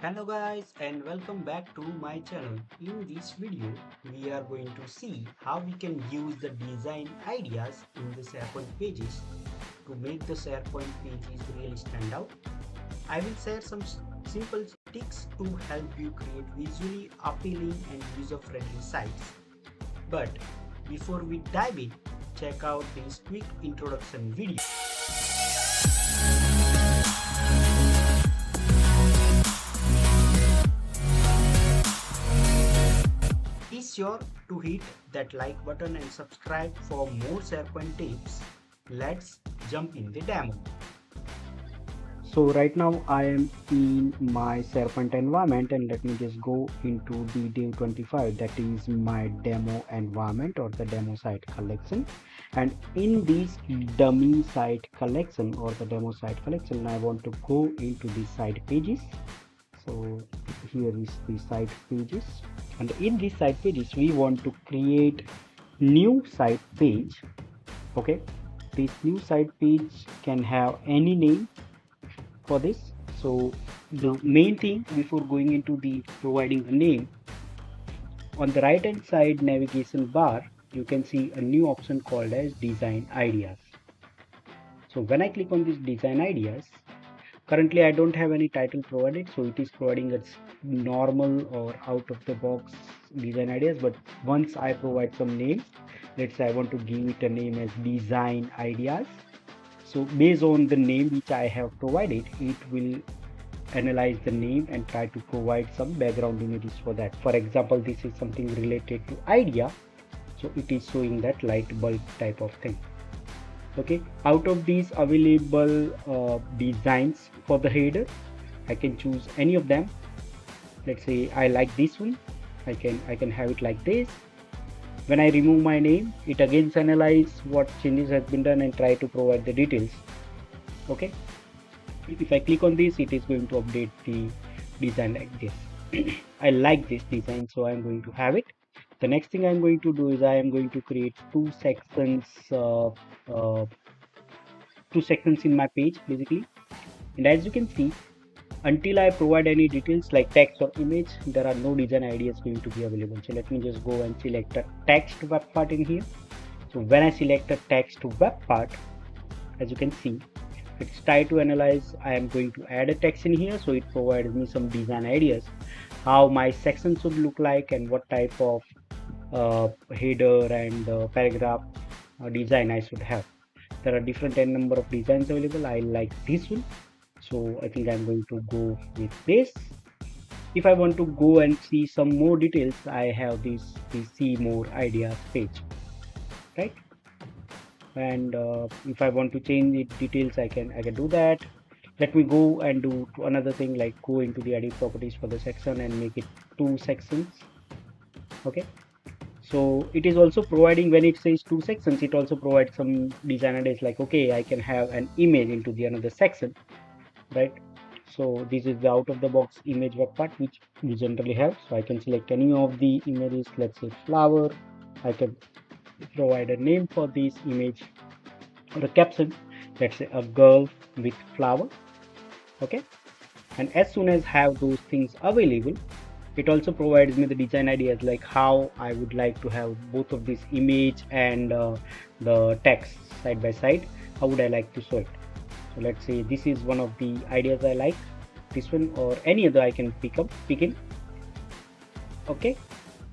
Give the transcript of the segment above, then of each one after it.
Hello guys and welcome back to my channel. In this video we are going to see how we can use the design ideas in the SharePoint pages to make the SharePoint pages really stand out. I will share some simple tips to help you create visually appealing and user-friendly sites. But before we dive in, check out this quick introduction video. Be sure to hit that like button and subscribe for more SharePoint tips. Let's jump in the demo. So right now I am in my SharePoint environment and let me just go into the Div 25, that is my demo environment or the demo site collection. And in this dummy site collection or the demo site collection, I want to go into the site pages. So here is the site pages, and in these site pages we want to create new site page. Okay, this new site page can have any name for this. So the main thing before going into the providing a name, on the right hand side navigation bar you can see a new option called as design ideas. So when I click on this design ideas, currently I don't have any title provided, so it is providing its normal or out of the box design ideas. But once I provide some name, let's say I want to give it a name as design ideas. So based on the name which I have provided, it will analyze the name and try to provide some background images for that. For example, this is something related to idea, so it is showing that light bulb type of thing. Okay, out of these available designs for the header, I can choose any of them. Let's say I like this one, I can have it like this. When I remove my name, it again analyze what changes has been done and try to provide the details. Okay, if I click on this, it is going to update the design like this. I like this design, so I'm going to have it. The next thing I'm going to do is I am going to create two sections in my page basically. And as you can see, until I provide any details like text or image, there are no design ideas going to be available. So let me just go and select a text web part in here. So when I select a text web part, as you can see, it's try to analyze. I am going to add a text in here, so it provides me some design ideas how my section should look like and what type of header and paragraph design I should have. There are different n number of designs available. I like this one, so I think I'm going to go with this. If I want to go and see some more details, I have this see more ideas page, right? And if I want to change the details, I can do that. Let me go and do another thing, like go into the edit properties for the section and make it two sections. Okay, so it is also providing, when it says two sections, it also provides some design ideas like, okay, I can have an image into the another section, right? So this is the out of the box image web part which we generally have. So I can select any of the images, let's say flower. I can provide a name for this image or a caption, let's say a girl with flower. Okay, and as soon as have those things available, it also provides me the design ideas like how I would like to have both of this image and the text side by side. How would I like to show it? So let's say this is one of the ideas I like, this one or any other I can pick in. Okay,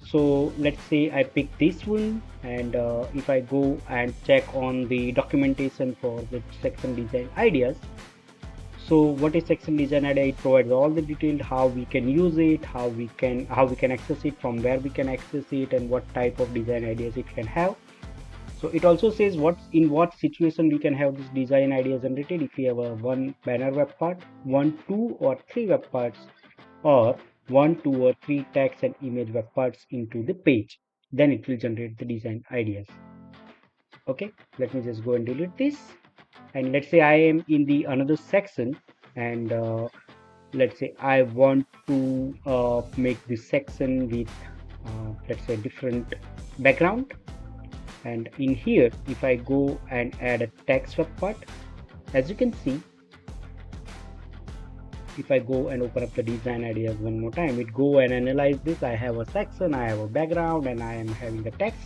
so let's say I pick this one, and if I go and check on the documentation for the section design ideas, so what is section design idea? It provides all the details how we can use it, how we can access it, from where we can access it, and what type of design ideas it can have. So it also says in what situation we can have this design ideas generated. If we have a one banner web part, 1, 2 or 3 web parts, or 1, 2 or 3 text and image web parts into the page, then it will generate the design ideas. Okay, let me just go and delete this. And let's say I am in the another section, and let's say I want to make this section with let's say different background. And in here, if I go and add a text web part, as you can see, if I go and open up the design ideas one more time, it go and analyze this. I have a section, I have a background, and I am having the text.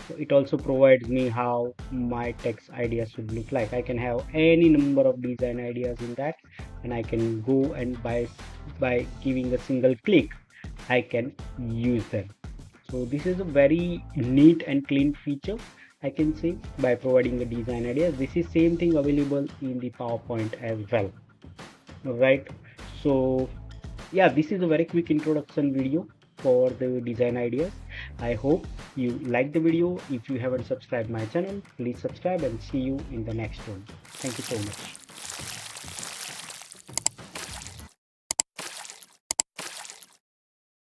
So it also provides me how my text ideas should look like. I can have any number of design ideas in that, and I can go and by giving a single click, I can use them. So this is a very neat and clean feature, I can say, by providing the design ideas. This is same thing available in the PowerPoint as well. Right. So yeah, this is a very quick introduction video for the design ideas. I hope you like the video. If you haven't subscribed my channel, please subscribe and see you in the next one. Thank you so much.